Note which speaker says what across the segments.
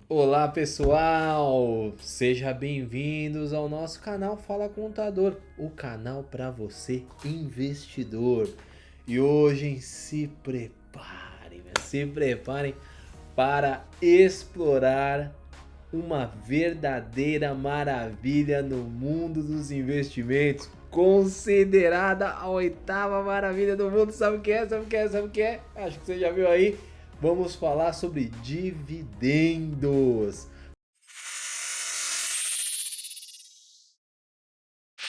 Speaker 1: Olá pessoal, sejam bem-vindos ao nosso canal Fala Contador, o canal para você investidor. E hoje se preparem para explorar uma verdadeira maravilha no mundo dos investimentos, considerada a oitava maravilha do mundo. Sabe o que é? Sabe o que é? Sabe o que é? Acho que você já viu aí. Vamos falar sobre dividendos.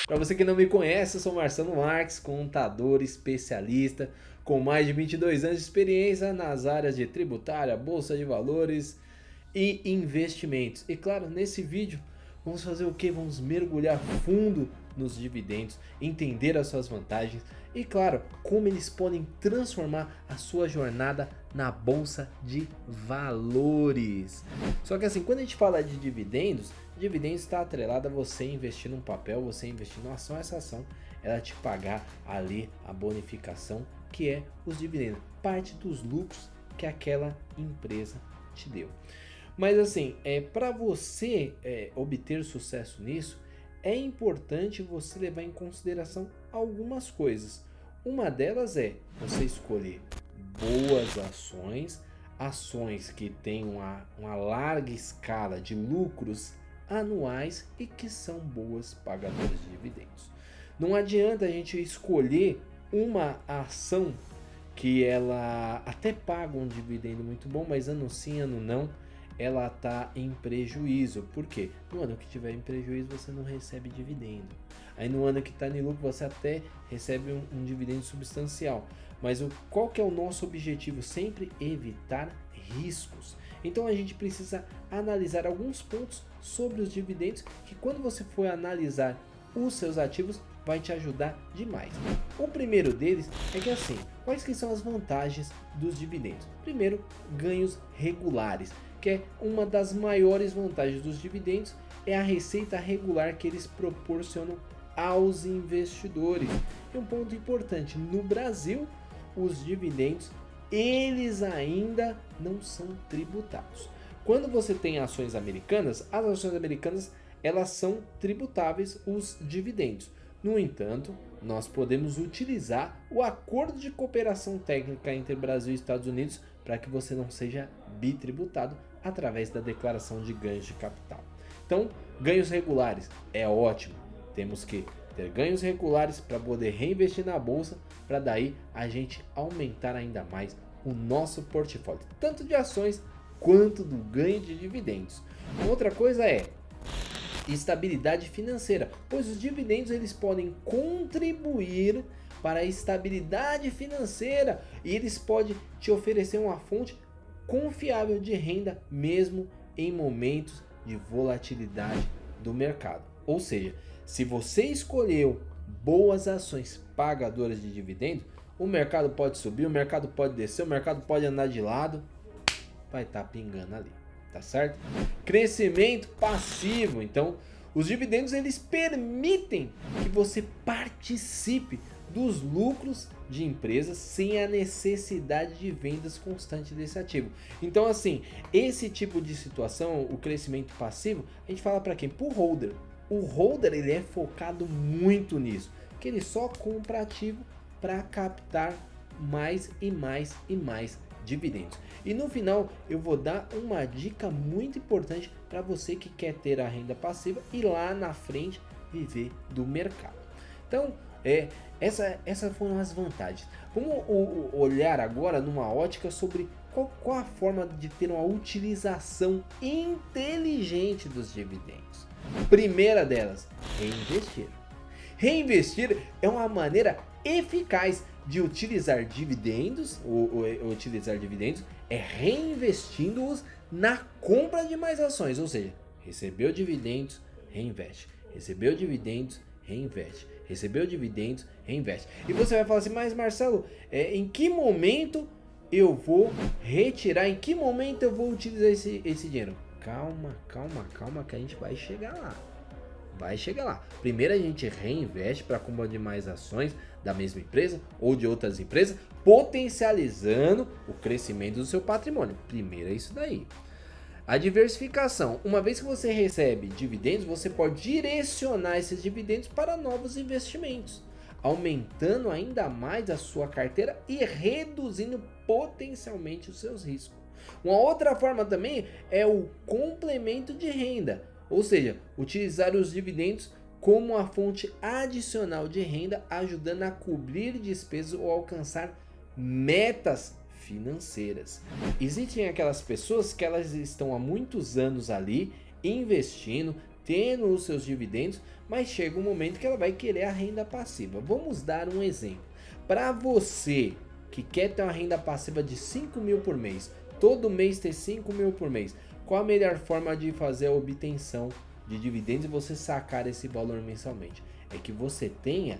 Speaker 1: Para você que não me conhece, eu sou Marcelo Marques, contador especialista com mais de 22 anos de experiência nas áreas de tributária, bolsa de valores e investimentos. E claro, nesse vídeo vamos fazer o que? Vamos mergulhar fundo nos dividendos, entender as suas vantagens e claro, como eles podem transformar a sua jornada na bolsa de valores. Só que assim, quando a gente fala de dividendos está atrelado a você investir num papel, você investir numa ação, essa ação ela te pagar ali a bonificação que é os dividendos, parte dos lucros que aquela empresa te deu. Mas assim, para você obter sucesso nisso, é importante você levar em consideração algumas coisas. Uma delas é você escolher boas ações, ações que têm uma larga escala de lucros anuais e que são boas pagadoras de dividendos. Não adianta a gente escolher uma ação que ela até paga um dividendo muito bom, mas ano sim, ano não, ela está em prejuízo. Por quê? No ano que tiver em prejuízo você não recebe dividendo. Aí no ano que está em lucro você até recebe um dividendo substancial. Mas qual que é o nosso objetivo? Sempre evitar riscos. Então a gente precisa analisar alguns pontos sobre os dividendos que quando você for analisar os seus ativos vai te ajudar demais. O primeiro deles é que assim, quais que são as vantagens dos dividendos? Primeiro, ganhos regulares, que é uma das maiores vantagens dos dividendos, é a receita regular que eles proporcionam aos investidores. E um ponto importante, no Brasil, os dividendos, eles ainda não são tributados. Quando você tem ações americanas, as ações americanas, elas são tributáveis os dividendos. No entanto, nós podemos utilizar o acordo de cooperação técnica entre Brasil e Estados Unidos para que você não seja bitributado através da declaração de ganhos de capital. Então, ganhos regulares é ótimo. Temos que ter ganhos regulares para poder reinvestir na bolsa, para daí a gente aumentar ainda mais o nosso portfólio, tanto de ações quanto do ganho de dividendos. Outra coisa é estabilidade financeira, pois os dividendos eles podem contribuir para a estabilidade financeira e eles podem te oferecer uma fonte confiável de renda mesmo em momentos de volatilidade do mercado. Ou seja, se você escolheu boas ações pagadoras de dividendos, o mercado pode subir, o mercado pode descer, o mercado pode andar de lado, vai estar pingando ali, tá certo? Crescimento passivo, então os dividendos eles permitem que você participe dos lucros de empresas sem a necessidade de vendas constantes desse ativo. Então assim, esse tipo de situação, o crescimento passivo, a gente fala para quem? Para o holder. O holder ele é focado muito nisso, que ele só compra ativo para captar mais e mais e mais dividendos. E no final eu vou dar uma dica muito importante para você que quer ter a renda passiva e lá na frente viver do mercado. Então essas foram as vantagens. Vamos olhar agora numa ótica sobre qual a forma de ter uma utilização inteligente dos dividendos. Primeira delas, reinvestir. Reinvestir é uma maneira eficaz de utilizar dividendos, utilizar dividendos é reinvestindo-os na compra de mais ações, ou seja, recebeu dividendos, reinveste, recebeu dividendos, reinveste, recebeu dividendos, reinveste. E você vai falar assim, mas Marcelo, em que momento eu vou retirar, em que momento eu vou utilizar esse dinheiro? Calma que a gente vai chegar lá. Vai chegar lá. Primeiro a gente reinveste para compra de mais ações da mesma empresa ou de outras empresas, potencializando o crescimento do seu patrimônio. Primeiro é isso daí. A diversificação, uma vez que você recebe dividendos, você pode direcionar esses dividendos para novos investimentos, aumentando ainda mais a sua carteira e reduzindo potencialmente os seus riscos. Uma outra forma também é o complemento de renda, ou seja, utilizar os dividendos como a fonte adicional de renda, ajudando a cobrir despesas ou alcançar metas financeiras. Existem aquelas pessoas que elas estão há muitos anos ali investindo, tendo os seus dividendos, mas chega um momento que ela vai querer a renda passiva. Vamos dar um exemplo. Para você que quer ter uma renda passiva de 5 mil por mês, todo mês ter 5 mil por mês, qual a melhor forma de fazer a obtenção de dividendos e você sacar esse valor mensalmente? É que você tenha,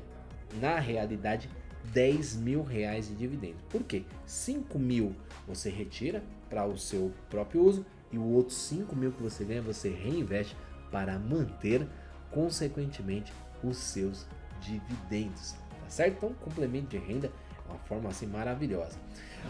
Speaker 1: na realidade, 10 mil reais de dividendos. Por quê? 5 mil você retira para o seu próprio uso e o outro 5 mil que você ganha você reinveste para manter consequentemente os seus dividendos, tá certo? Então, complemento de renda é uma forma assim maravilhosa.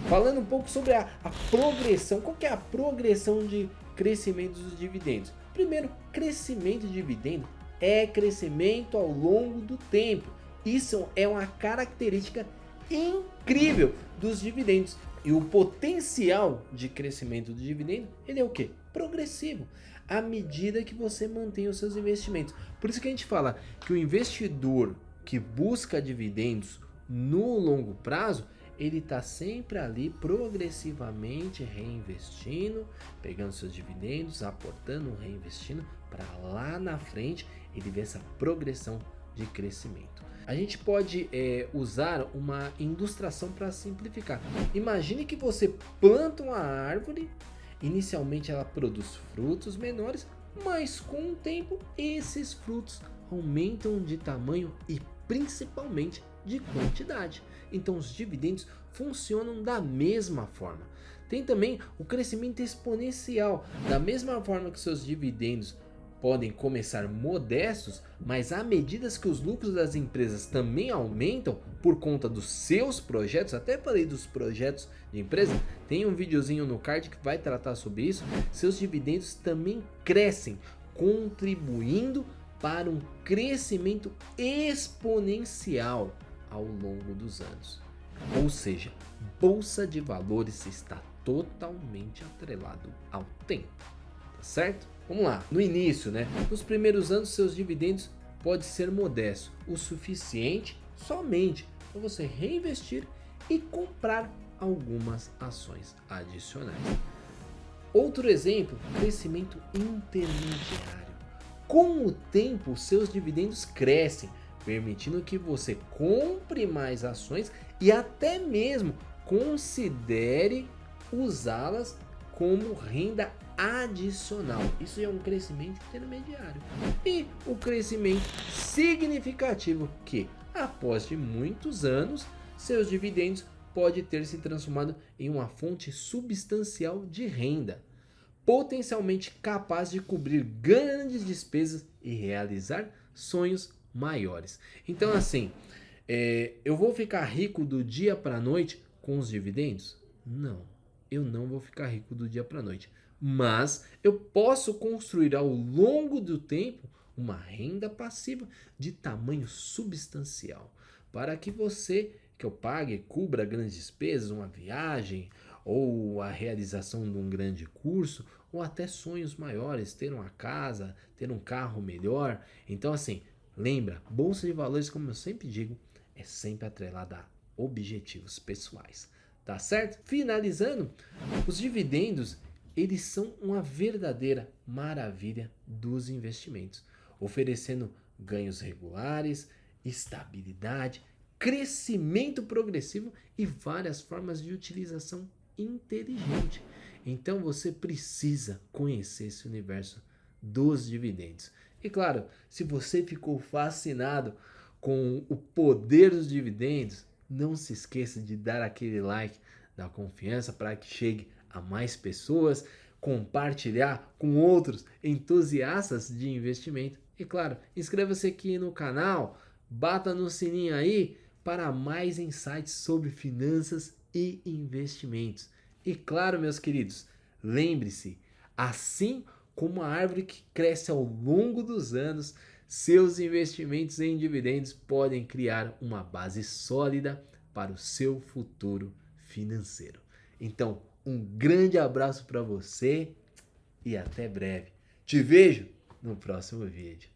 Speaker 1: Falando um pouco sobre a progressão, qual que é a progressão de crescimento dos dividendos? Primeiro, crescimento de dividendo é crescimento ao longo do tempo. Isso é uma característica incrível dos dividendos. E o potencial de crescimento do dividendo, ele é o quê? Progressivo, à medida que você mantém os seus investimentos. Por isso que a gente fala que o investidor que busca dividendos no longo prazo, ele está sempre ali progressivamente reinvestindo, pegando seus dividendos, aportando, reinvestindo, para lá na frente ele ver essa progressão de crescimento. A gente pode usar uma ilustração para simplificar. Imagine que você planta uma árvore, inicialmente ela produz frutos menores, mas com o tempo esses frutos aumentam de tamanho e principalmente de quantidade. Então os dividendos funcionam da mesma forma. Tem também o crescimento exponencial, da mesma forma que seus dividendos podem começar modestos, mas à medida que os lucros das empresas também aumentam por conta dos seus projetos, até falei dos projetos de empresa, tem um videozinho no card que vai tratar sobre isso, seus dividendos também crescem, contribuindo para um crescimento exponencial ao longo dos anos. Ou seja, bolsa de valores está totalmente atrelado ao tempo, tá certo? Vamos lá, no início, nos primeiros anos seus dividendos pode ser modesto, o suficiente somente para você reinvestir e comprar algumas ações adicionais. Outro exemplo, crescimento intermediário. Com o tempo, seus dividendos crescem, permitindo que você compre mais ações e até mesmo considere usá-las como renda adicional. Isso é um crescimento intermediário. E o crescimento significativo que, após de muitos anos, seus dividendos pode ter se transformado em uma fonte substancial de renda, potencialmente capaz de cobrir grandes despesas e realizar sonhos maiores. Então assim, eu vou ficar rico do dia para a noite com os dividendos? Não, eu não vou ficar rico do dia para a noite. Mas eu posso construir ao longo do tempo uma renda passiva de tamanho substancial para que eu pague, cubra grandes despesas, uma viagem ou a realização de um grande curso ou até sonhos maiores, ter uma casa, ter um carro melhor. Então assim, lembra, bolsa de valores, como eu sempre digo, é sempre atrelada a objetivos pessoais, tá certo? Finalizando, os dividendos, eles são uma verdadeira maravilha dos investimentos, oferecendo ganhos regulares, estabilidade, crescimento progressivo e várias formas de utilização inteligente. Então você precisa conhecer esse universo dos dividendos. E claro, se você ficou fascinado com o poder dos dividendos, não se esqueça de dar aquele like da confiança para que chegue a mais pessoas, compartilhar com outros entusiastas de investimento. E claro, inscreva-se aqui no canal, bata no sininho aí para mais insights sobre finanças e investimentos. E claro, meus queridos, lembre-se, Assim como a árvore que cresce ao longo dos anos, seus investimentos em dividendos podem criar uma base sólida para o seu futuro financeiro. Então, um grande abraço para você e até breve. Te vejo no próximo vídeo.